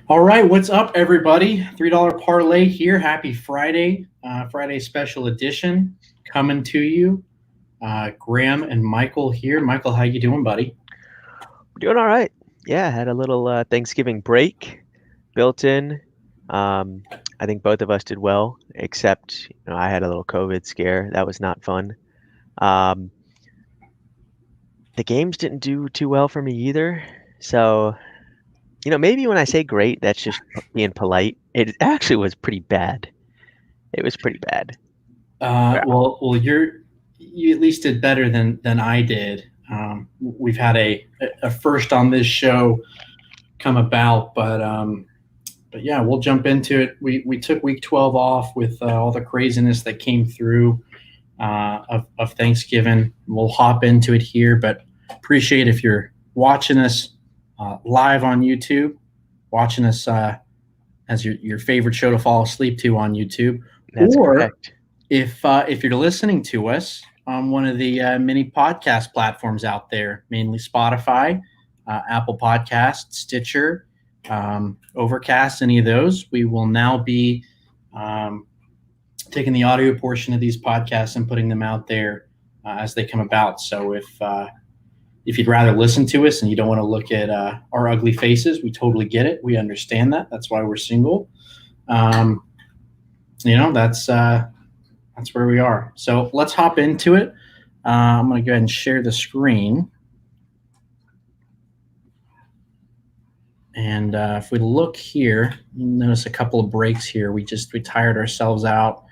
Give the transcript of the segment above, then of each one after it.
All right, what's up, everybody? $3 parlay here. Happy Friday, Friday special edition coming to you. Graham and Michael here. Michael, how you doing, buddy? Doing all right. Yeah, had a little Thanksgiving break built in. Um, I think both of us did well, except I had a little COVID scare. That was not fun. Um, the games didn't do too well for me either. So, maybe when I say great, that's just being polite. It actually was pretty bad. It was pretty bad. Yeah. Well, you at least did better than I did. We've had a first on this show come about, but yeah, we'll jump into it. We took week 12 off with all the craziness that came through of Thanksgiving. We'll hop into it here, but appreciate if you're watching us live on YouTube, watching us as your favorite show to fall asleep to on YouTube, That's or correct. if you're listening to us on one of the many podcast platforms out there, mainly Spotify, Apple Podcasts, Stitcher, Overcast, any of those, we will now be um, taking the audio portion of these podcasts and putting them out there as they come about. So if you'd rather listen to us and you don't want to look at our ugly faces, we totally get it. We understand that. That's why we're single. Um, that's where we are. So let's hop into it. I'm going to go ahead and share the screen. And if we look here, you notice a couple of breaks here. We tired ourselves out.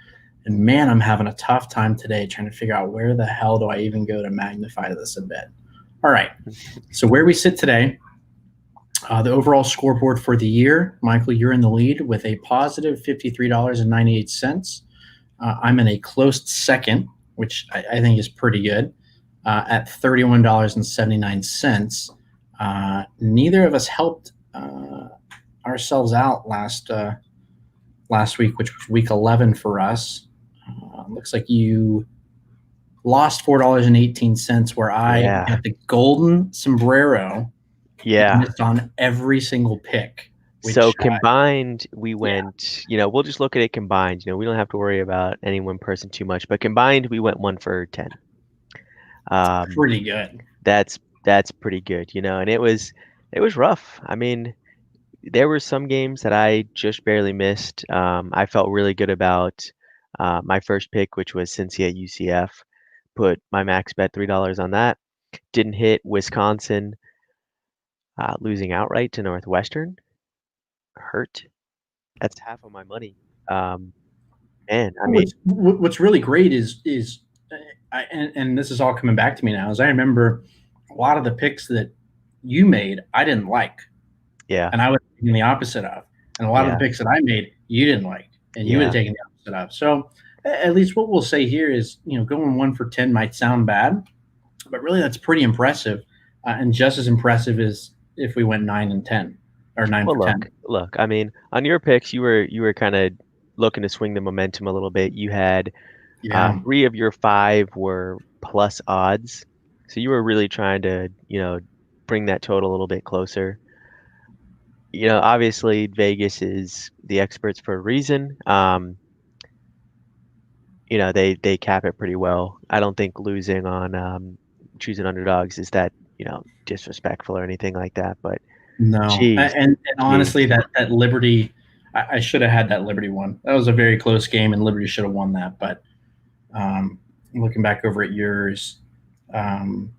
And man, I'm having a tough time today trying to figure out where the hell do I even go to magnify this a bit. All right. So where we sit today, the overall scoreboard for the year, Michael, you're in the lead with a positive $53.98. I'm in a close second, which I think is pretty good, at $31.79. Neither of us helped ourselves out last week, which was week 11 for us. Looks like you lost $4.18, where I Yeah. got the golden sombrero and Yeah. missed on every single pick. So Which combined, we yeah, went, we'll just look at it combined. We don't have to worry about any one person too much, but combined, we went 1 for 10. Um, pretty good. that's pretty good, and it was rough. I mean, there were some games that I just barely missed. I felt really good about my first pick, which was Cincy at UCF. Put my max bet $3 on that. Didn't hit Wisconsin, losing outright to Northwestern. Hurt. That's half of my money. Um, Man, I mean, What's really great is and this is all coming back to me now. Is I remember a lot of the picks that you made, I didn't like, yeah, and I was taking the opposite of, and a lot of the yeah, picks that I made, you didn't like, and you would have yeah, taken the opposite of. So at least what we'll say here is, going 1 for 10 might sound bad, but really that's pretty impressive, and just as impressive as if we went 9 and 10 or nine well, for ten. look, I mean, on your picks, you were kinda looking to swing the momentum a little bit. You had, Yeah, 3 of your 5 were plus odds, so you were really trying to, bring that total a little bit closer. Obviously, Vegas is the experts for a reason. They cap it pretty well. I don't think losing on, choosing underdogs is that, disrespectful or anything like that, but no, geez, and geez. honestly, that Liberty, I should have had that Liberty one. That was a very close game, and Liberty should have won that. But looking back over at yours, um,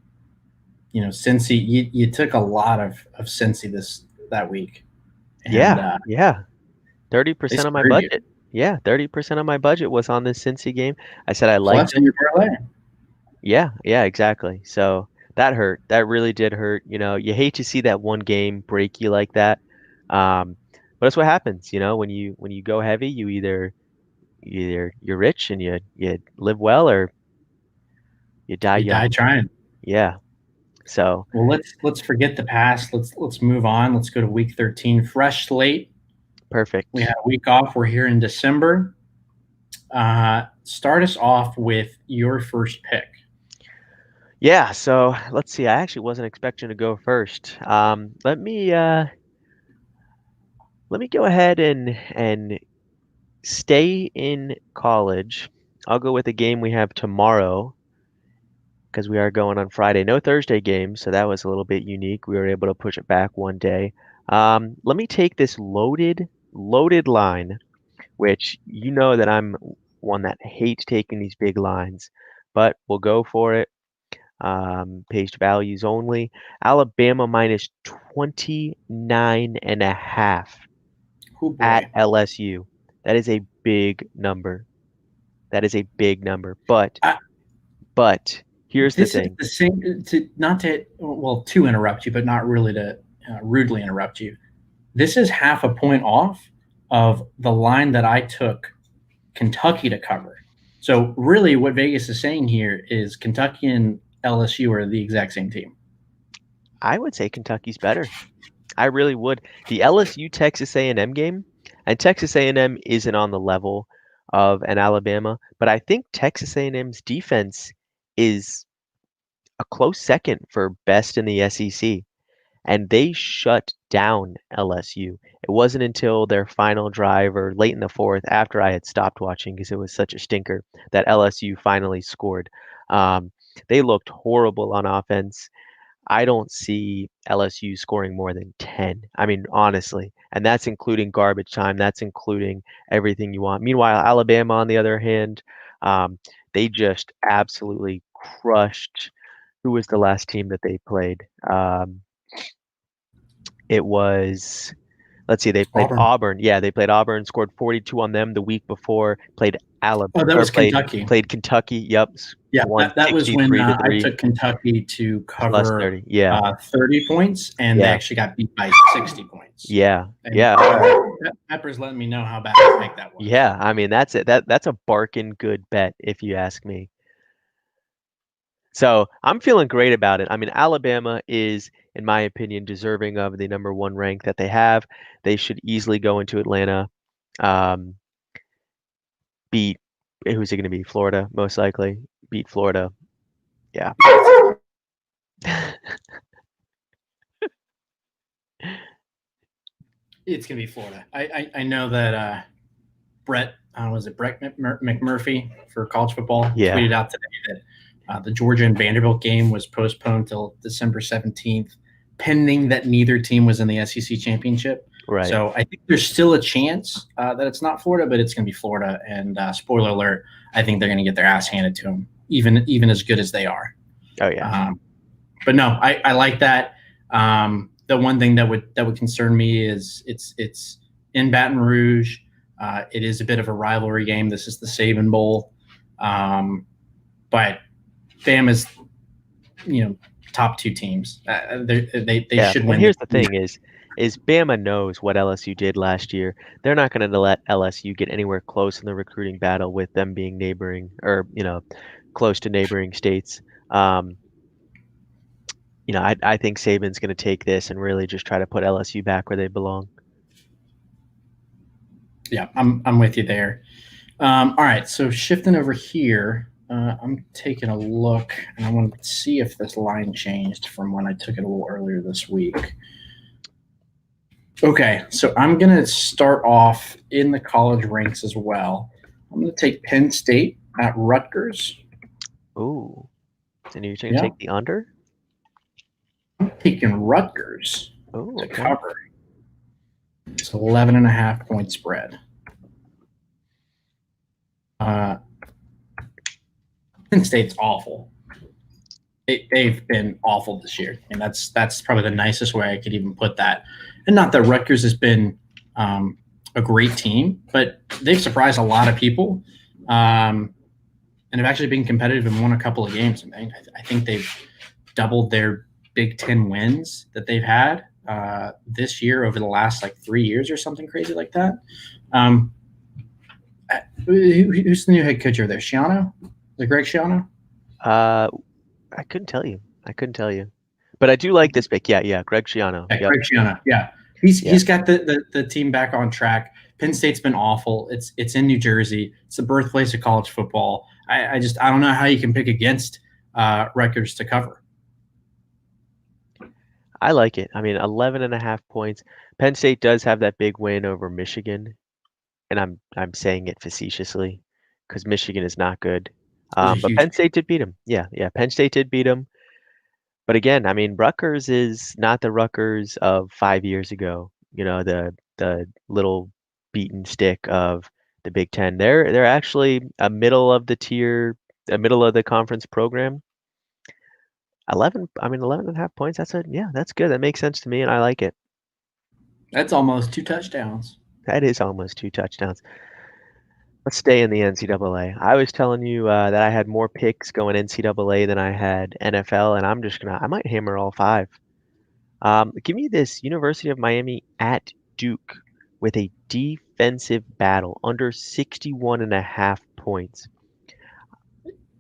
Cincy, you took a lot of Cincy that week, and Yeah, yeah. they 30% of my screwed you. budget. Yeah, 30% of my budget was on this Cincy game. I said I liked Plus, in them. your parlay. Yeah, yeah, exactly. So that hurt. That really did hurt. You hate to see that one game break you like that. But that's what happens, when you go heavy, you either you're rich and you live well, or you die You die young. trying. Yeah. So Well, let's forget the past. Let's move on. Let's go to week 13. Fresh slate. We had perfect. a week off. We're here in December. Start us off with your first pick. Yeah, so let's see. I actually wasn't expecting to go first. Let me Let me go ahead and stay in college. I'll go with the game we have tomorrow because we are going on Friday. No Thursday games, so that was a little bit unique. We were able to push it back one day. Let me take this loaded line, which you know that I'm one that hates taking these big lines, but we'll go for it. Paged values only. Alabama minus 29.5 Oh at boy. LSU. That is a big number. That is a big number. But I, here's the this is thing. the same, to interrupt you, but not really to rudely interrupt you. This is half a point off of the line that I took Kentucky to cover. So really what Vegas is saying here is Kentucky and LSU are the exact same team. I would say Kentucky's better. I really would. The LSU Texas A&M game, and Texas A&M isn't on the level of an Alabama, but I think Texas A&M's defense is a close second for best in the SEC, and they shut down LSU. It wasn't until their final drive or late in the fourth, after I had stopped watching because it was such a stinker, that LSU finally scored. They looked horrible on offense. I don't see LSU scoring more than 10. I mean, honestly, and that's including garbage time. That's including everything you want. Meanwhile, Alabama, on the other hand, they just absolutely crushed. Who was the last team that they played? It was, let's see, they played Auburn. Auburn. Yeah, they played Auburn, scored 42 on them the week before. Played Oh, that was Kentucky. Played Kentucky. Yep, Yeah, won that was when 63 to I 3 took Kentucky to plus cover 30. Yeah, 30 points, and they yeah, actually got beat by 60 points. yeah, And yeah. Pepper's letting me know how bad I think that was. Yeah, I mean that's it. That's a barking good bet if you ask me. So I'm feeling great about it. I mean, Alabama is, in my opinion, deserving of the number one rank that they have. They should easily go into Atlanta, um, beat who's it going to be? Florida, most likely. Beat Florida. Yeah. It's gonna be Florida. I know that Brett was it Brett McMurphy for college football Yeah. tweeted out today that the Georgia and Vanderbilt game was postponed till December 17th, pending that neither team was in the SEC championship. Right. So I think there's still a chance that it's not Florida, but it's going to be Florida. And spoiler alert, I think they're going to get their ass handed to them, even as good as they are. Oh yeah. But no, I like that. The one thing that would concern me is it's in Baton Rouge. It is a bit of a rivalry game. This is the Saban Bowl, but Bama's, top two teams. They should win. And here's the thing: is Bama knows what LSU did last year. They're not going to let LSU get anywhere close in the recruiting battle with them being neighboring or close to neighboring states. I think Saban's going to take this and really just try to put LSU back where they belong. Yeah, I'm with you there. All right, so shifting over here, I'm taking a look, and I want to see if this line changed from when I took it a little earlier this week. Okay, so I'm going to start off in the college ranks as well. I'm going to take Penn State at Rutgers. Ooh, and you're going to take the under? I'm taking Rutgers to cover. It's 11.5 point spread. Penn State's awful. They've been awful this year, and that's probably the nicest way I could even put that. And not that Rutgers has been a great team, but they've surprised a lot of people, and have actually been competitive and won a couple of games. I think they've doubled their Big Ten wins that they've had this year over the last 3 years or something crazy like that. Who's the new head coach over there? Schiano? The Greg Schiano? I couldn't tell you. But I do like this pick. Yeah, Greg Schiano. Yeah, Greg Schiano. Yeah. He's got the team back on track. Penn State's been awful. It's in New Jersey. It's the birthplace of college football. I don't know how you can pick against Rutgers to cover. I like it. I mean, 11.5 points. Penn State does have that big win over Michigan, and I'm saying it facetiously because Michigan is not good. It was a But huge. Penn State did beat them. Yeah, yeah. Penn State did beat them. But again, I mean, Rutgers is not the Rutgers of 5 years ago. You know, the little beaten stick of the Big Ten. They're actually a middle of the tier, a middle of the conference program. 11.5 points. That's good. That makes sense to me, and I like it. That's almost 2 touchdowns. That is almost 2 touchdowns. Let's stay in the NCAA. I was telling you that I had more picks going NCAA than I had NFL, and I might hammer all five. Give me this University of Miami at Duke with a defensive battle under 61.5 points.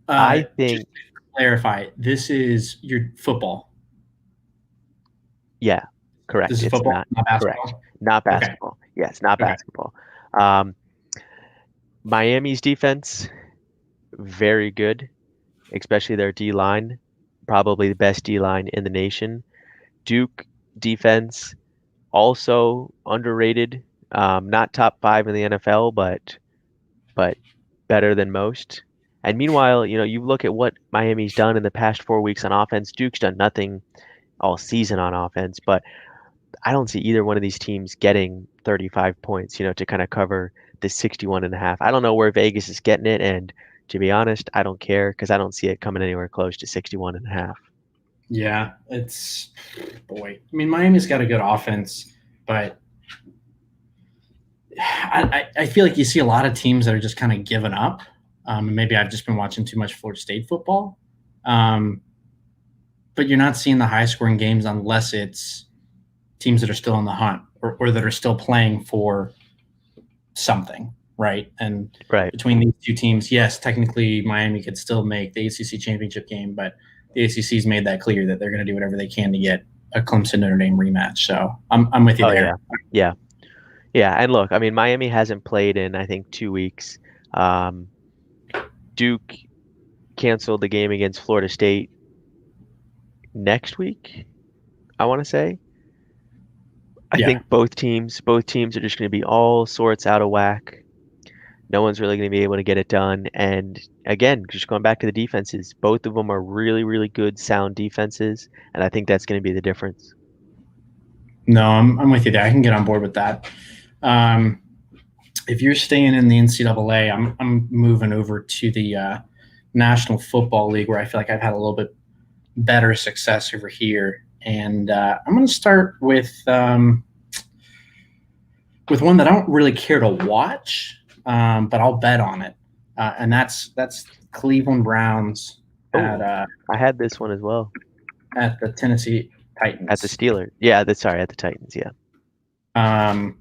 I Just think, to clarify, this is your football. yeah, This correct. is It's football, not not correct. basketball. Not Okay. basketball. Yes, not Okay. basketball. Um, Miami's defense, very good, especially their D line, probably the best D line in the nation. Duke defense, also underrated. Not top five in the NFL, but better than most. And meanwhile, you look at what Miami's done in the past 4 weeks on offense. Duke's done nothing all season on offense, but I don't see either one of these teams getting 35 points, to kind of cover the 61.5. I don't know where Vegas is getting it, and to be honest, I don't care because I don't see it coming anywhere close to 61.5. Yeah, it's boy. I mean, Miami's got a good offense, but I feel like you see a lot of teams that are just kind of giving up. And maybe I've just been watching too much Florida State football. Um, but you're not seeing the high scoring games unless it's teams that are still in the hunt or that are still playing for something, right? And Right. between these two teams, yes, technically Miami could still make the ACC championship game, but the ACC's made that clear that they're going to do whatever they can to get a Clemson Notre Dame rematch. So I'm with you Oh yeah. there. Yeah. Yeah. And look, I mean, Miami hasn't played in, I think, 2 weeks. Um, Duke canceled the game against Florida State next week, I want to say. I Yeah. think both teams are just going to be all sorts out of whack. No one's really going to be able to get it done. And again, just going back to the defenses, both of them are really, really good, sound defenses, and I think that's going to be the difference. No, I'm with you there. I can get on board with that. Um, if you're staying in the NCAA, I'm moving over to the National Football League, where I feel like I've had a little bit better success over here. And I'm going to start with one that I don't really care to watch, but I'll bet on it, and that's Cleveland Browns Oh, I had this one as well at the Tennessee at the Titans. Steelers. Yeah, at the Titans. Yeah. Um,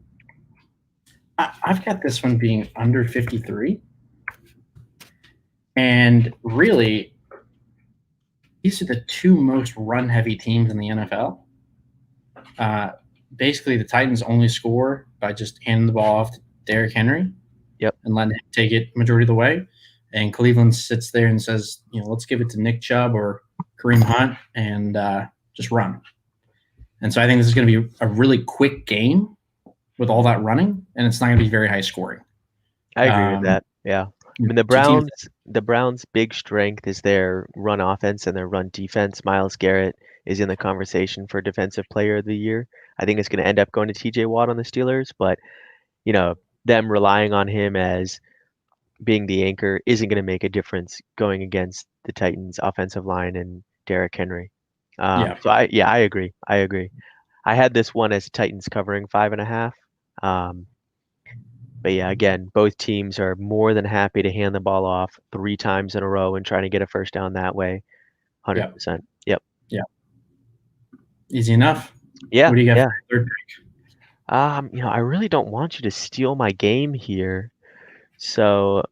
I've got this one being under 53, and really, these are the two most run-heavy teams in the NFL. Basically, the Titans only score by just handing the ball off to Derrick Henry Yep. and letting him take it majority of the way. And Cleveland sits there and says, let's give it to Nick Chubb or Kareem Hunt and just run. And so I think this is going to be a really quick game with all that running, and it's not going to be very high scoring. I agree with that. Yeah. I mean, the Browns' big strength is their run offense and their run defense. Myles Garrett is in the conversation for Defensive Player of the Year. I think it's going to end up going to TJ Watt on the Steelers, but them relying on him as being the anchor isn't going to make a difference going against the Titans' offensive line and Derrick Henry. Yeah. So I agree. I agree. I had this one as Titans covering 5.5. But yeah, again, both teams are more than happy to hand the ball off 3 times in a row and trying to get a first down that way. Yeah. 100%. Yep. Yeah. Easy enough. Yeah. What do you got Yeah. for your third pick? I really don't want you to steal my game here, so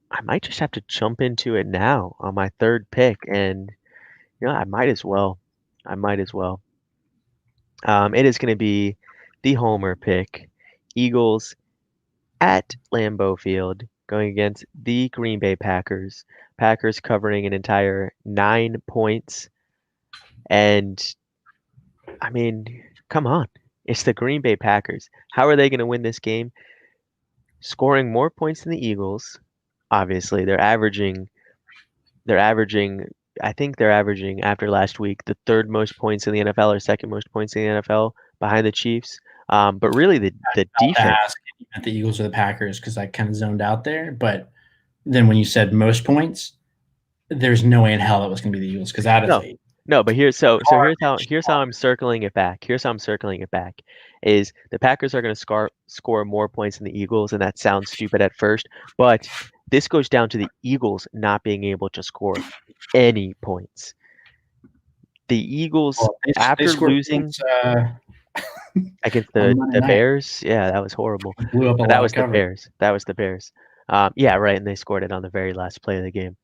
I might just have to jump into it now on my third pick, and I might as well. I might as well. It is going to be the homer pick, Eagles at Lambeau Field, going against the Green Bay Packers. Packers covering an entire 9 points. And I mean, come on. It's the Green Bay Packers. How are they going to win this game? Scoring more points than the Eagles. Obviously, they're averaging I think they're averaging after last week the third most points in the NFL or second most points in the NFL behind the Chiefs. But really the To defense. ask if you meant the Eagles or the Packers because I kind of zoned out there. But then when you said most points, there's no way in hell that was going to be the Eagles because that is No, a no, but garbage. here's how I'm circling it back. Here's how I'm circling it back is the Packers are going to score more points than the Eagles, and that sounds stupid at first, but this goes down to the Eagles not being able to score any points. The Eagles, Well, they after scored losing points against on the Monday the night. Bears, yeah, that was horrible. Blew up a But that lot of was the coverage. Bears. That was the Bears. Yeah, right, and they scored it on the very last play of the game.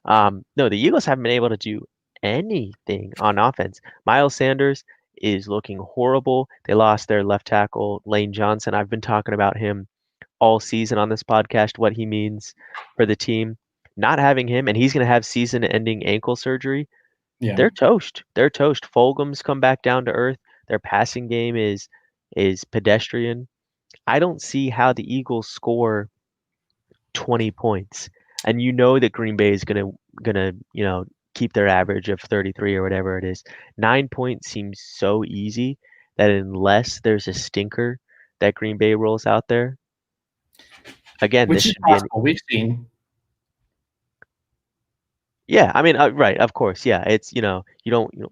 No, the Eagles haven't been able to do anything on offense. Miles Sanders is looking horrible. They lost their left tackle, Lane Johnson. I've been talking about him all season on this podcast, what he means for the team. Not having him, and he's going to have season-ending ankle surgery. Yeah. They're toast. They're toast. Fulgham's come back down to earth. Their passing game is pedestrian. I don't see how the Eagles score 20 points. And you know that Green Bay is gonna, keep their average of 33 or whatever it is. 9 points seems so easy that unless there's a stinker that Green Bay rolls out there, again, this Which is should be an possible. We've seen. yeah, I mean, right, of course, yeah. It's you don't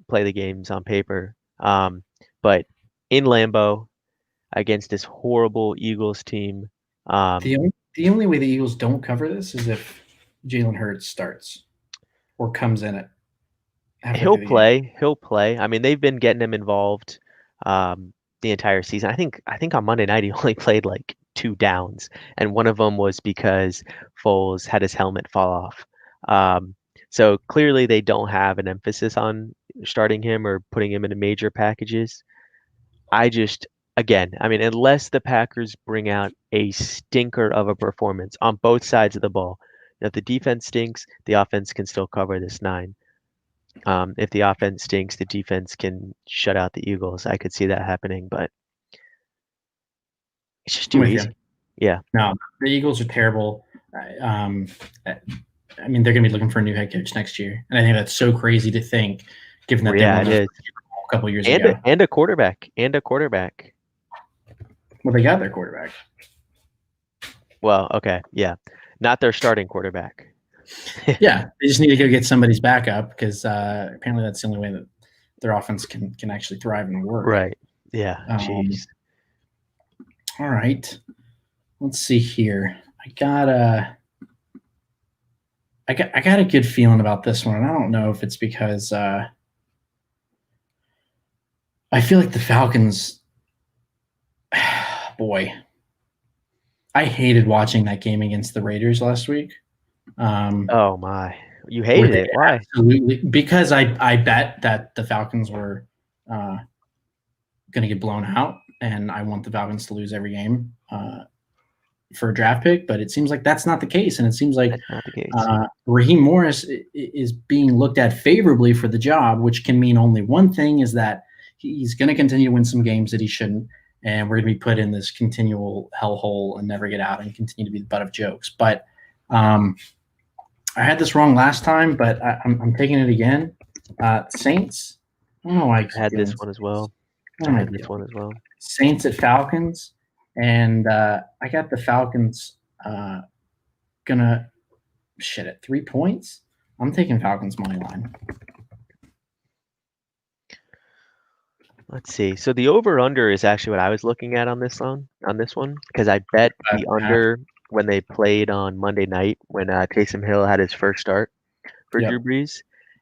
play the games on paper, but in Lambeau against this horrible Eagles team, um, The only way the Eagles don't cover this is if Jalen Hurts starts or comes in it halfway he'll through the game. play. He'll play. I mean, they've been getting him involved the entire season. I think on Monday night he only played like 2 downs, and one of them was because Foles had his helmet fall off. Um, so clearly they don't have an emphasis on starting him or putting him into major packages. I just, again, I mean, unless the Packers bring out a stinker of a performance on both sides of the ball, if the defense stinks, the offense can still cover this 9. If the offense stinks, the defense can shut out the Eagles. I could see that happening, but it's just I'm too with you. easy. Yeah. No, the Eagles are terrible. Um, I mean, they're going to be looking for a new head coach next year, and I think that's so crazy to think, given Well, that they yeah, won it a is. couple years And ago. and a quarterback. And a quarterback. Well, they got their quarterback. Well, okay, yeah. Not their starting quarterback. Yeah, they just need to go get somebody's backup because apparently that's the only way that their offense can actually thrive and work. Right. Yeah. Jeez. All right, let's see here. I got a good feeling about this one, and I don't know if it's because I feel like the Falcons. Boy, I hated watching that game against the Raiders last week. Oh my. You Where hated they it. Why? absolutely because I bet that the Falcons were going to get blown out, and I want the Falcons to lose every game for a draft pick. But it seems like that's not the case, and it seems like That's not the case. Raheem Morris is being looked at favorably for the job, which can mean only one thing: is that he's going to continue to win some games that he shouldn't, and we're going to be put in this continual hellhole and never get out, and continue to be the butt of jokes. But I had this wrong last time, but I'm taking it again. Saints. I don't know why I I keep had doing this this. one as well. What I am I had this doing? one as well. Saints at Falcons, and I got the Falcons gonna shit at 3 points. I'm taking Falcons money line. Let's see. So the over under is actually what I was looking at on this one, because I bet the under when they played on Monday night when Taysom Hill had his first start for Drew Yep. Brees.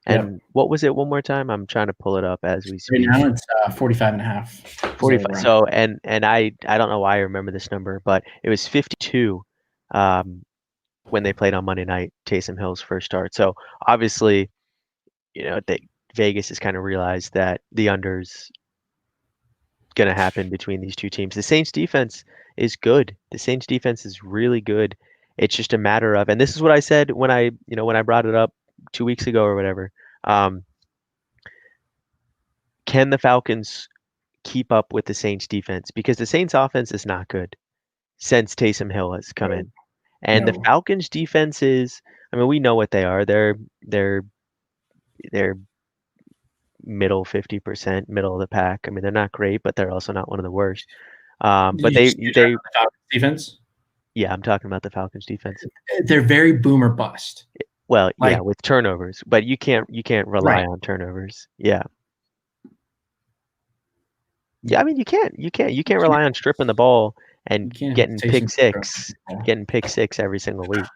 Yep. And what was it one more time? I'm trying to pull it up as we Right speak. now it's 45 and a half. 45. So and I don't know why I remember this number, but it was 52 when they played on Monday night, Taysom Hill's first start. So obviously, Vegas has kind of realized that the under's going to happen between these two teams. The Saints defense is good. The Saints defense is really good. It's just a matter of, and this is what I said when I brought it up 2 weeks ago or whatever. can the Falcons keep up with the Saints defense? Because the Saints offense is not good since Taysom Hill has come in. And the No. Falcons defense is, I mean, we know what they are. They're middle 50%, middle of the pack. I mean, they're not great, but they're also not one of the worst. But You're they talking about the Falcons defense. yeah, I'm talking about the Falcons defense. They're very boomer bust. Well, yeah, Like, with turnovers, but you can't rely right. on turnovers. Yeah. Yeah, I mean, you can't rely on stripping the ball You and can't have getting Taysom pick six every single week.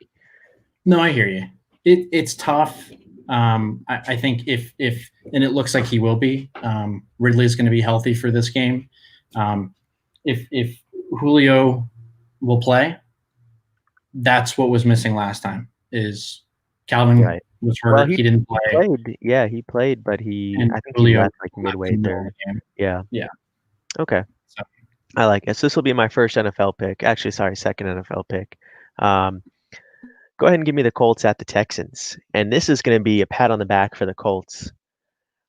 No, I hear you. It's tough. I think if and it looks like he will be. Ridley is going to be healthy for this game. If Julio will play, that's what was missing last time. Is Calvin Right. was hurt? Well, he didn't play. played. Yeah, he played, but And I think he Julio left like midway in the third. game. Yeah. Yeah. Okay. So. I like it. So this will be my first NFL pick. Actually, sorry, second NFL pick. Go ahead and give me the Colts at the Texans. And this is going to be a pat on the back for the Colts.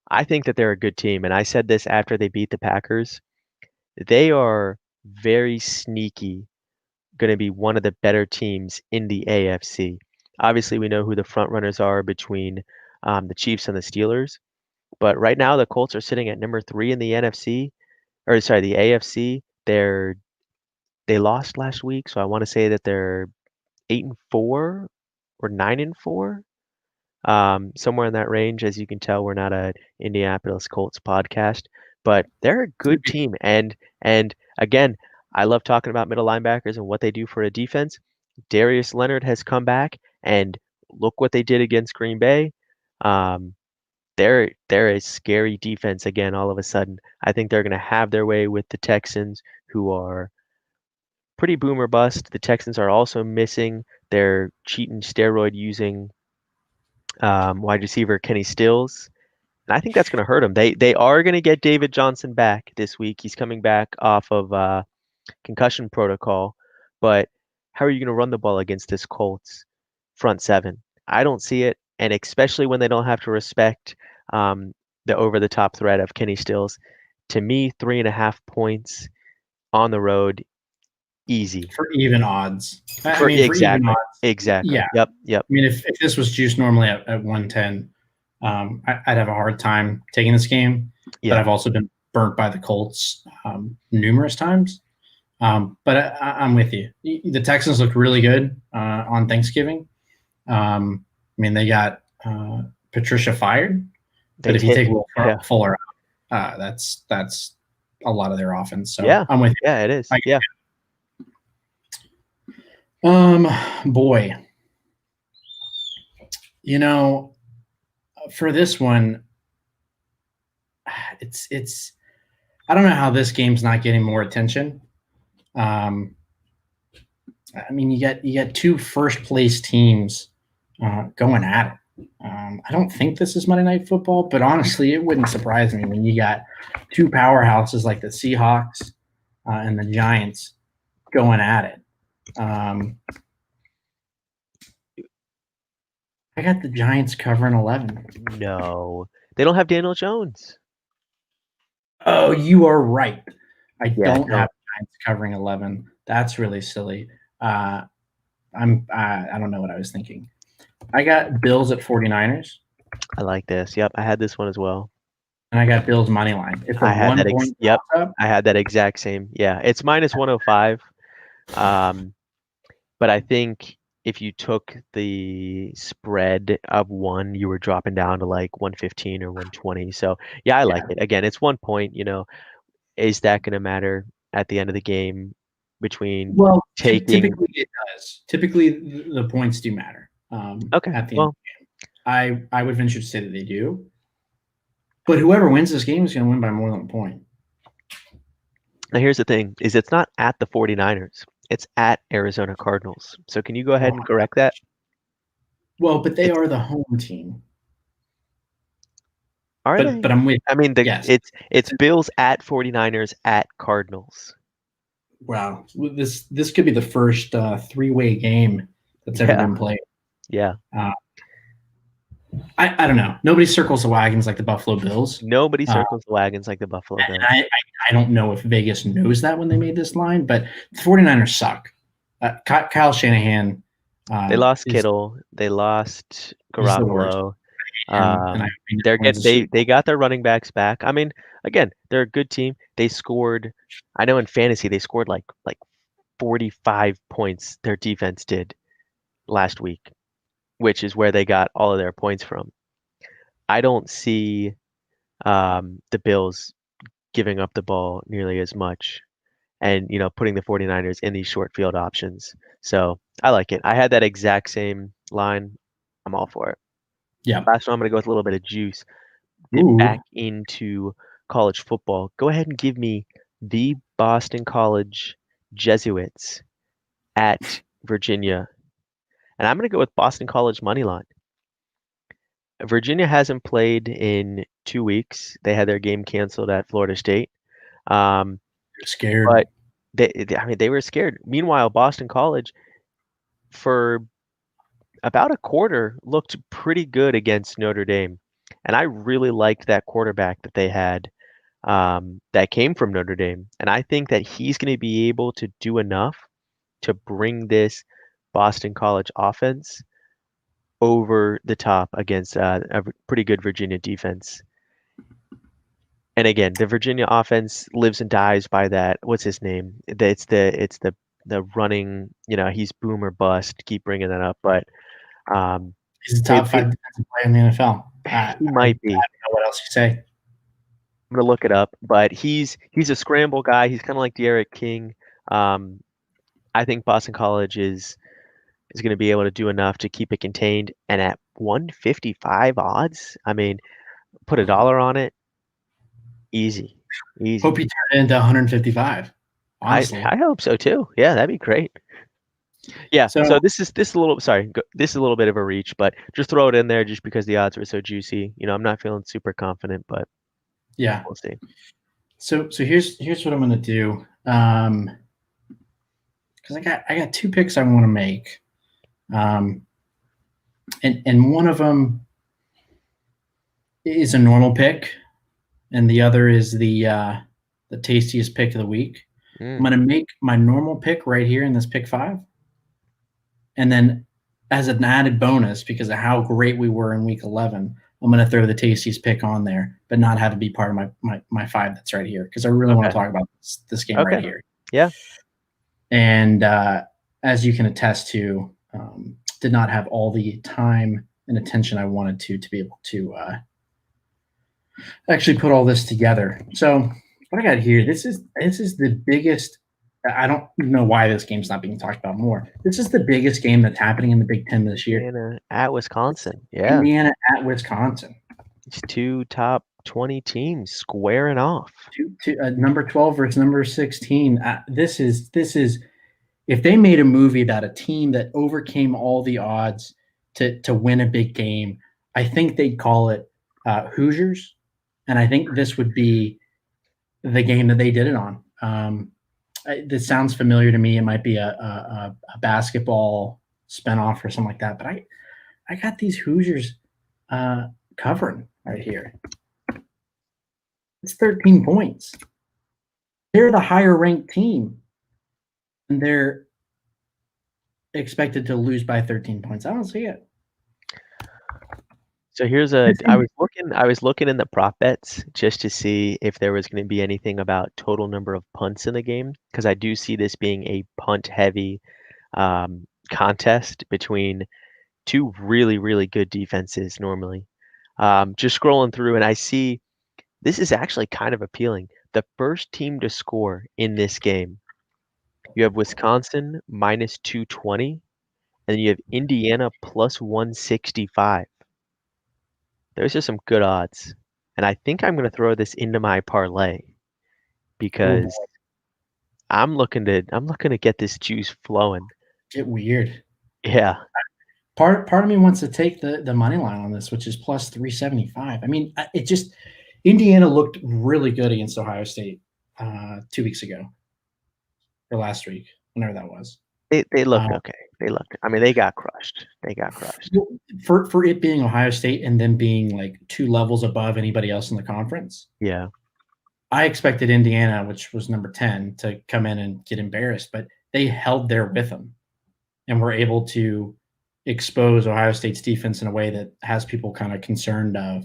I think that they're a good team. And I said this after they beat the Packers. They are very sneaky, going to be one of the better teams in the AFC. Obviously, we know who the front runners are between the Chiefs and the Steelers. But right now, the Colts are sitting at number 3 in the NFC, or sorry, the AFC. They lost last week, so I want to say that they're 8-4 or 9-4, somewhere in that range. As you can tell, we're not a Indianapolis Colts podcast, but they're a good team. And again, I love talking about middle linebackers and what they do for a defense. Darius Leonard has come back, and look what they did against Green Bay. They're a scary defense again. All of a sudden, I think they're going to have their way with the Texans, who are pretty boomer bust. The Texans are also missing their cheating steroid using wide receiver Kenny Stills, and I think that's going to hurt them. They are going to get David Johnson back this week. He's coming back off of concussion protocol, but how are you going to run the ball against this Colts front seven? I don't see it, and especially when they don't have to respect the over-the-top threat of Kenny Stills. To me, 3.5 points on the road, easy. For even odds. For even odds. Exactly. Yeah. Yep. I mean, if this was juiced normally at 110, I'd have a hard time taking this game. Yeah. But I've also been burnt by the Colts numerous times. But I'm with you. The Texans looked really good on Thanksgiving. I mean, they got Patricia fired. But if you take Will Fuller out, that's a lot of their offense. So yeah. I'm with you. Yeah, it is. Yeah. Boy, for this one, it's I don't know how this game's not getting more attention. I mean, you got 2 first place teams going at it. I don't think this is Monday Night Football, but honestly, it wouldn't surprise me when you got 2 powerhouses like the Seahawks and the Giants going at it. I got the Giants covering 11. No, they don't have Daniel Jones. Oh, you are right. I don't have Giants covering 11. That's really silly. I don't know what I was thinking. I got Bills at 49ers. I like this. Yep, I had this one as well. And I got Bills money line. If I had that. Yep, I had that exact same. Yeah, it's minus 105. But I think if you took the spread of 1, you were dropping down to like 115 or 120. So yeah, I like it. Again, it's 1 point. Is that going to matter at the end of the game between taking? Typically it does. Typically the points do matter. Okay. At the end of the game, I would venture to say that they do. But whoever wins this game is going to win by more than a point. Now here's the thing: is it's not at the 49ers. It's at Arizona Cardinals. So can you go ahead and correct that? Well, but they are the home team. Are they? But I'm with. I mean, it's Bills at 49ers at Cardinals. Wow, this could be the first 3-way game that's ever been played. Yeah. I don't know. Nobody circles the wagons like the Buffalo Bills. Nobody circles the wagons like the Buffalo Bills. I don't know if Vegas knows that when they made this line, but the 49ers suck. Kyle Shanahan. They lost Kittle. They lost He's the worst. Garoppolo. And I They got their running backs back. I mean, again, they're a good team. They scored. I know in fantasy they scored like 45 points. Their defense did last week, which is where they got all of their points from. I don't see the Bills giving up the ball nearly as much and, putting the 49ers in these short field options. So I like it. I had that exact same line. I'm all for it. Yeah. Last one, I'm going to go with a little bit of juice. Get back into college football. Go ahead and give me the Boston College Jesuits at Virginia. And I'm going to go with Boston College money line. Virginia hasn't played in 2 weeks. They had their game canceled at Florida State. Scared. But they were scared. Meanwhile, Boston College, for about a quarter, looked pretty good against Notre Dame. And I really liked that quarterback that they had that came from Notre Dame. And I think that he's going to be able to do enough to bring this Boston College offense over the top against a pretty good Virginia defense. And again, the Virginia offense lives and dies by that. What's his name? It's the running. He's boom or bust. Keep bringing that up, but he's the top 5 defensive player in the NFL. He might be. I don't know what else you say. I'm gonna look it up, but he's a scramble guy. He's kind of like De'Aaron King. I think Boston College is going to be able to do enough to keep it contained. And at 155 odds, I mean, put $1 on it. Easy. Hope you turn it into 155. Honestly. I hope so too. Yeah, that'd be great. Yeah. So this is a little bit of a reach, but just throw it in there just because the odds were so juicy. I'm not feeling super confident, but yeah, we'll see. So here's what I'm gonna do. Because I got 2 picks I want to make. And one of them is a normal pick, and the other is the tastiest pick of the week. I'm going to make my normal pick right here in this pick 5. And then as an added bonus, because of how great we were in week 11, I'm going to throw the tastiest pick on there, but not have it be part of my 5 that's right here, because I really want to talk about this game right here. Yeah. And as you can attest to, did not have all the time and attention I wanted to be able to actually put all this together. So what I got here, this is the biggest. I don't know why this game's not being talked about more. This is the biggest game that's happening in the Big Ten this year. Indiana at Wisconsin. Yeah. Indiana at Wisconsin. It's 2 top 20 teams squaring off. Number 12 versus number 16. This is if they made a movie about a team that overcame all the odds to win a big game, I think they'd call it Hoosiers. And I think this would be the game that they did it on. This sounds familiar to me. It might be a basketball spinoff or something like that. But I got these Hoosiers covering right here. It's 13 points. They're the higher ranked team, and they're expected to lose by 13 points. I don't see it. So I was looking in the prop bets just to see if there was going to be anything about total number of punts in the game, because I do see this being a punt heavy contest between 2 really, really good defenses normally. Just scrolling through, and I see this is actually kind of appealing. The first team to score in this game, you have Wisconsin minus 220, and then you have Indiana plus 165. Those are some good odds. And I think I'm going to throw this into my parlay because I'm looking to get this juice flowing. Get weird. Yeah. Part of me wants to take the money line on this, which is plus 375. I mean, Indiana looked really good against Ohio State 2 weeks ago or last week, whenever that was. They Uh, looked okay. I mean, they got crushed. They got crushed. for it being Ohio State and them being like 2 levels above anybody else in the conference. Yeah. I expected Indiana, which was number 10, to come in and get embarrassed, but they held there with them and were able to expose Ohio State's defense in a way that has people kind of concerned of,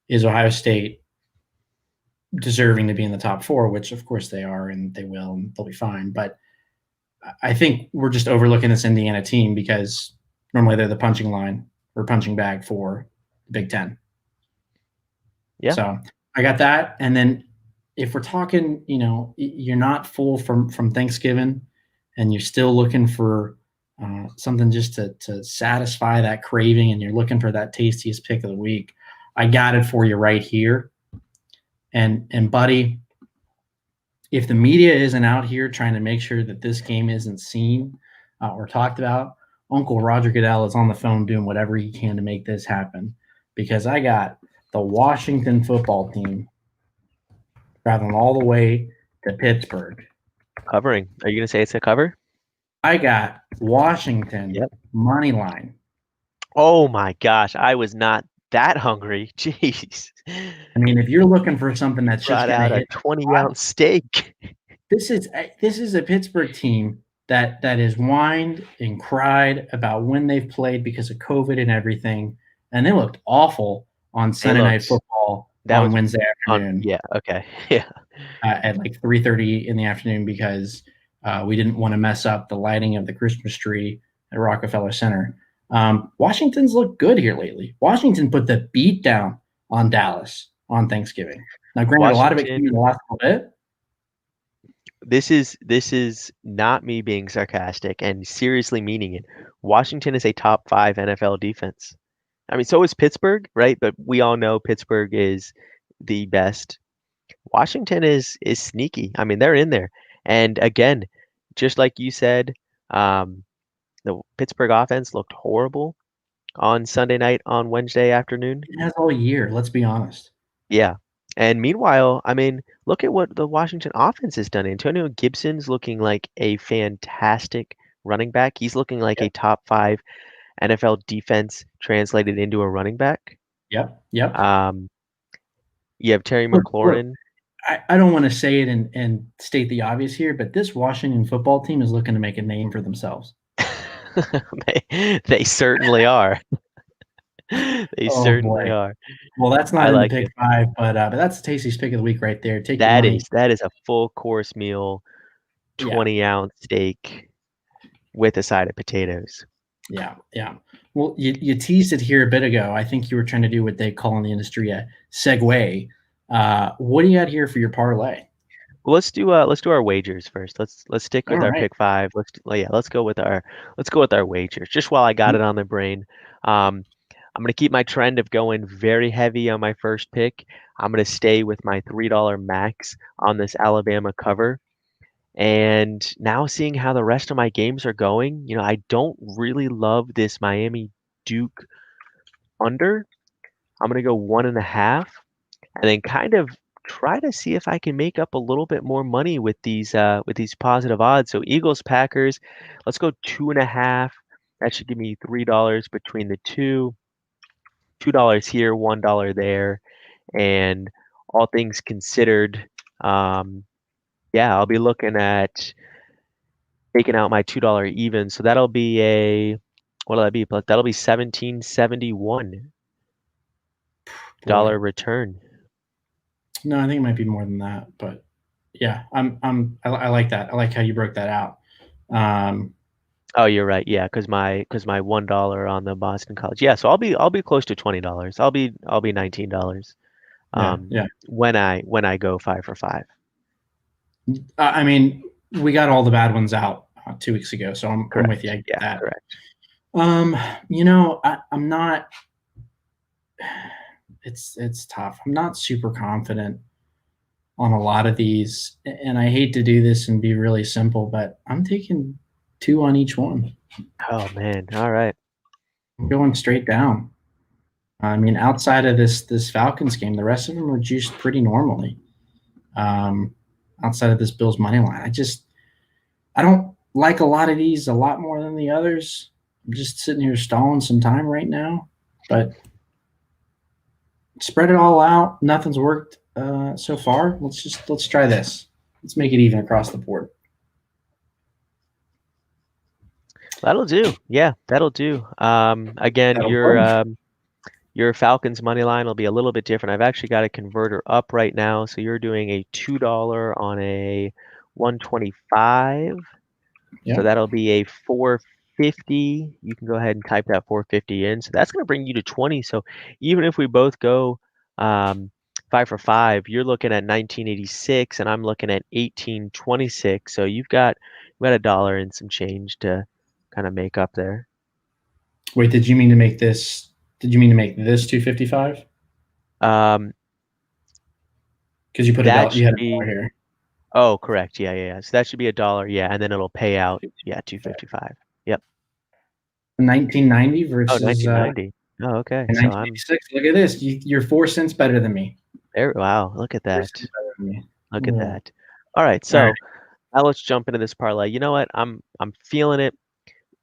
is Ohio State deserving to be in the top 4, which of course they are, and they will, and they'll be fine. But I think we're just overlooking this Indiana team because normally they're the punching line or punching bag for the Big Ten. Yeah. So I got that. And then if we're talking, you're not full from Thanksgiving and you're still looking for something just to satisfy that craving and you're looking for that tastiest pick of the week, I got it for you right here. And buddy, if the media isn't out here trying to make sure that this game isn't seen or talked about, Uncle Roger Goodell is on the phone doing whatever he can to make this happen, because I got the Washington football team traveling all the way to Pittsburgh. Covering. Are you going to say it's a cover? I got Washington money line. Oh my gosh, I was not that hungry. Jeez. I mean, if you're looking for something that's just out a 20-ounce steak. This is a Pittsburgh team that has whined and cried about when they've played because of COVID and everything, and they looked awful on Sunday Night Football on Wednesday afternoon. Okay. Yeah. At like 3:30 in the afternoon because we didn't want to mess up the lighting of the Christmas tree at Rockefeller Center. Washington's looked good here lately. Washington put the beat down on Dallas on Thanksgiving. Now, granted, a lot of it came in the last little bit. This is not me being sarcastic and seriously meaning it. Washington is a top 5 NFL defense. I mean, so is Pittsburgh, right? But we all know Pittsburgh is the best. Washington is sneaky. I mean, they're in there. And again, just like you said, the Pittsburgh offense looked horrible on Sunday night, on Wednesday afternoon. It has all year, let's be honest. Yeah. And meanwhile, I mean, look at what the Washington offense has done. Antonio Gibson's looking like a fantastic running back. He's looking like a top 5 NFL defense translated into a running back. Yep. You have Terry McLaurin. I don't want to say it and state the obvious here, but this Washington football team is looking to make a name for themselves. They certainly are. They certainly are. Well, that's not in the pick 5, but that's the tastiest pick of the week right there. That is a full course meal, 20-ounce steak with a side of potatoes. Yeah. Well, you teased it here a bit ago. I think you were trying to do what they call in the industry a segue. What do you got here for your parlay? Well, let's do our wagers first. Let's stick with our pick 5. Let's go with our wagers. Just while I got it on the brain, I'm going to keep my trend of going very heavy on my first pick. I'm going to stay with my $3 max on this Alabama cover. And now seeing how the rest of my games are going, I don't really love this Miami Duke under. I'm going to go 1.5 and then kind of try to see if I can make up a little bit more money with these positive odds. So Eagles, Packers, let's go 2.5. That should give me $3 between the two. $2 here, $1 there, and all things considered, I'll be looking at taking out my $2 even. So that'll be what'll that be? That'll be $17.71 return. No, I think it might be more than that, but yeah, I like that. I like how you broke that out. Oh, you're right. Yeah, because my $1 on the Boston College. Yeah, so I'll be close to $20. I'll be $19. When I go 5 for 5. I mean, we got all the bad ones out 2 weeks ago, so I'm with you. I get that. Correct. I'm not. It's tough. I'm not super confident on a lot of these, and I hate to do this and be really simple, but I'm taking 2 on each one. Oh man! All right, I'm going straight down. I mean, outside of this Falcons game, the rest of them are juiced pretty normally. Outside of this Bills money line, I like a lot of these a lot more than the others. I'm just sitting here stalling some time right now, but spread it all out. Nothing's worked so far. Let's try this. Let's make it even across the board. That'll do. Yeah, that'll do. Again, That'll work. your Falcons money line will be a little bit different. I've actually got a converter up right now, so you're doing a $2 on a 125. Yeah. So that'll be a 450. You can go ahead and type that 450 in. So that's going to bring you to 20. So even if we both go 5 for 5, you're looking at 1986 and I'm looking at 1826. So you've got a dollar and some change to kind of make up there. Wait, did you mean to make this? Did you mean to make this 255? Because you put That you had should a dollar be. here. Oh, correct. Yeah. So that should be a dollar. Yeah, and then it'll pay out. Yeah, 255. Yep. 1990 Oh, versus 1990. Oh, okay. So I'm 1986. Look at this. You're 4 cents better than me. there. Wow, look at 4 that. cents better than me. Look at Yeah. that. All right, All right. so now let's jump into this parlay. You know what? I'm feeling it.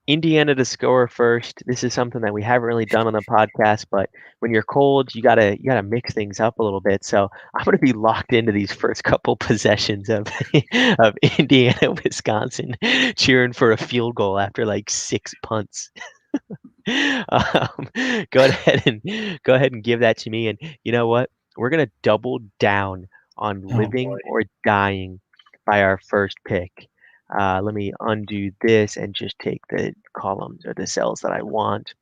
Indiana to score first. This is something that we haven't really done on the podcast, but when you're cold, you gotta mix things up a little bit. So I'm gonna be locked into these first couple possessions of of Indiana, Wisconsin, cheering for a field goal after like 6 punts. Go ahead and give that to me. And you know what? We're gonna double down on Oh living boy. or dying by our first pick. Let me undo this and just take the columns or the cells that I want.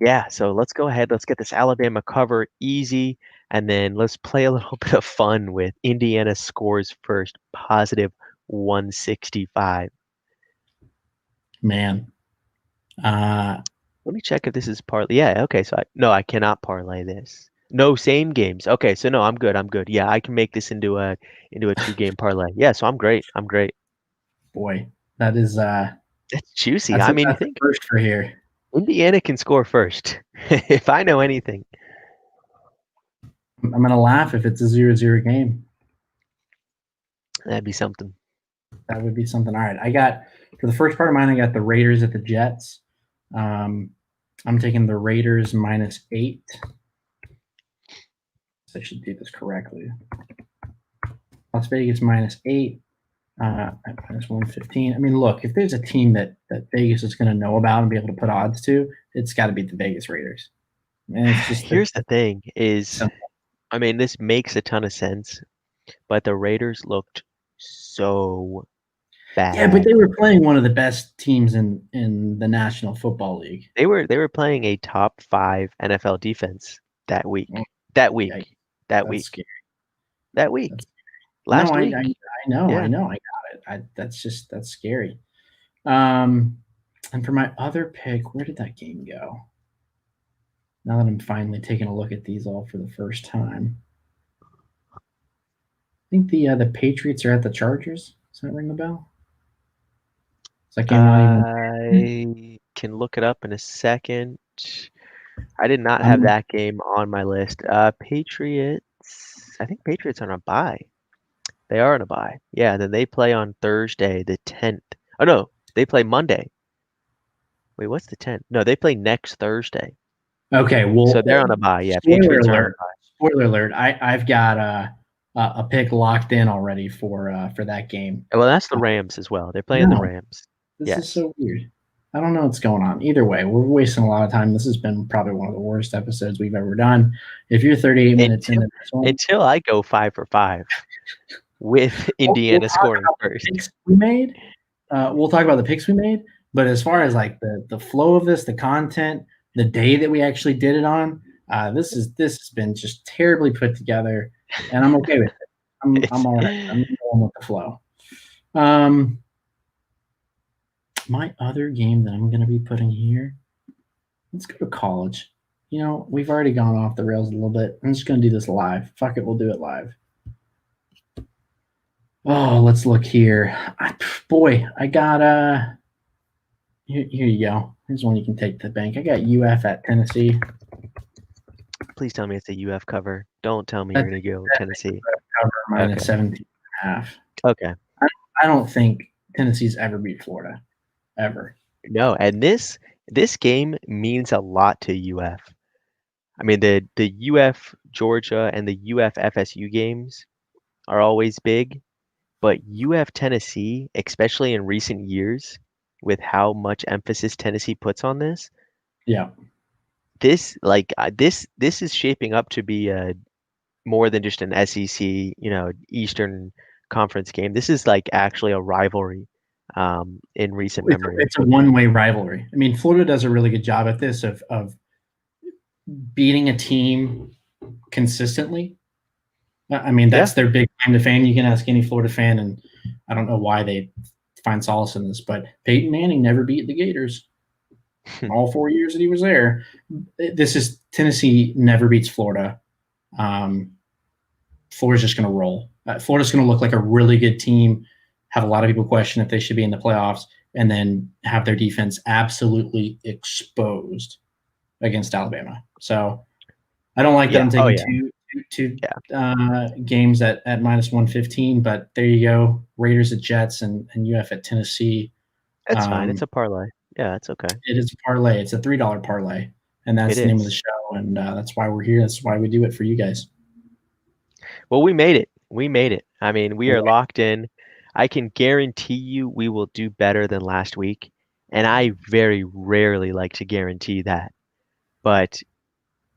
Yeah, so let's go ahead. Let's get this Alabama cover easy, and then let's play a little bit of fun with Indiana scores first, positive 165. Man. Let me check if this is parlay. Yeah, okay. So I cannot parlay this. No same games. Okay, so no, I'm good. I'm good. Yeah, I can make this into a 2-game parlay. Yeah, so I'm great. I'm great. Boy, that is That's juicy. I mean, you that's a think first for here. Indiana can score first. If I know anything. I'm gonna laugh if it's a 0-0 game. That'd be something. That would be something. All right, I got for the first part of mine. I got the Raiders at the Jets. I'm taking the Raiders -8. So I should do this correctly. Las Vegas -8. At -115. I mean, look, if there's a team that Vegas is going to know about and be able to put odds to, it's got to be the Vegas Raiders. And it's just Here's the thing is, simple. I mean, this makes a ton of sense, but the Raiders looked so bad. Yeah, but they were playing one of the best teams in the National Football League. They were playing a top 5 NFL defense that week. That week. Yeah, That that's week. scary. That week. That's Last no, week. I know, Yeah. I know, I got it. That's scary. And for my other pick, where did that game go? Now that I'm finally taking a look at these all for the first time, I think the Patriots are at the Chargers. Does that ring the bell? Is that game not even? I can look it up in a second. I did not have I'm, that game on my list. Patriots. I think Patriots are on a bye. They are on a bye. Yeah, then they play on Thursday, the 10th. Oh no, they play Monday. Wait, what's the 10th? No, they play next Thursday. okay, well, So they're on a bye. Yeah, spoiler Patriots are on a alert. bye. Spoiler alert. I've got a pick locked in already for that game. Well, that's the Rams as well. They're playing the No, Rams. this Yes. is so weird. I don't know what's going on. Either way, we're wasting a lot of time. This has been probably one of the worst episodes we've ever done. If you're 38 minutes into this one, Until I go 5 for 5 with Indiana scoring first. Picks we made. We'll talk about the picks we made. But as far as like the flow of this, the content, the day that we actually did it on, this has been just terribly put together, and I'm okay with it. I'm all right. I'm going with the flow. My other game that I'm going to be putting here, let's go to college. You know, we've already gone off the rails a little bit. I'm just going to do this live. Fuck it, we'll do it live. Oh, let's look here. I got here you go. Here's one you can take to the bank. I got UF at Tennessee. Please tell me it's a UF cover. Don't tell me you're going to go with Tennessee. Cover -17.5. Okay. I don't think Tennessee's ever beat Florida, ever. No, and this game means a lot to UF. I mean, the UF Georgia and the UF FSU games are always big, but UF Tennessee, especially in recent years, with how much emphasis Tennessee puts on this, Yeah. this is shaping up to be a more than just an SEC, Eastern Conference game. This is like actually a rivalry in recent memory. It's a one-way rivalry. I mean, Florida does a really good job at this of beating a team consistently. I mean, that's their big claim to fame. You can ask any Florida fan, and I don't know why they find solace in this, but Peyton Manning never beat the Gators all 4 years that he was there. This is Tennessee never beats Florida. Florida's just going to roll. Florida's going to look like a really good team, have a lot of people question if they should be in the playoffs, and then have their defense absolutely exposed against Alabama. So I don't like that I'm taking two games at minus 115, but there you go. Raiders at Jets and UF at Tennessee. That's fine. It's a parlay. Yeah, it's okay. It is a parlay. It's a $3 parlay, and that's the name of the show, and that's why we're here. That's why we do it for you guys. Well, we made it. We made it. I mean, we are locked in. I can guarantee you we will do better than last week, and I very rarely like to guarantee that. But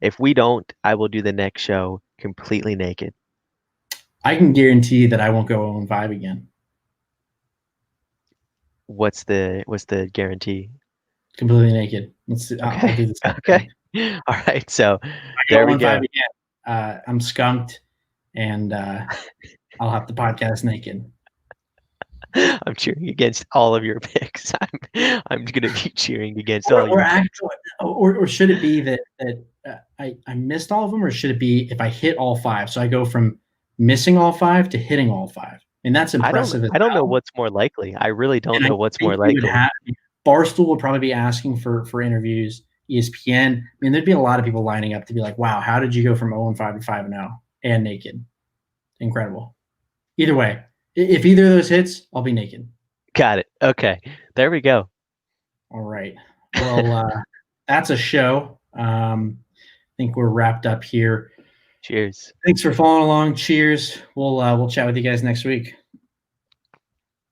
if we don't, I will do the next show completely naked. I can guarantee that I won't go 0-5 again. What's the guarantee? Completely naked. I'll do this. Okay. All right. So there we go. Again, I'm skunked, and I'll have the podcast naked. I'm cheering against all of your picks. I'm going to be cheering against all your picks. Or should it be that I missed all of them, or should it be if I hit all 5? So I go from missing all 5 to hitting all 5. And that's impressive. I don't know what's more likely. I really don't know what's more likely. Barstool would probably be asking for interviews. ESPN. I mean, there'd be a lot of people lining up to be like, wow, how did you go from 0-5 to 5-0 and naked? Incredible. Either way, if either of those hits, I'll be naked. Got it. Okay. There we go. All right. Well, that's a show. I think we're wrapped up here. Cheers. Thanks for following along. Cheers. We'll chat with you guys next week.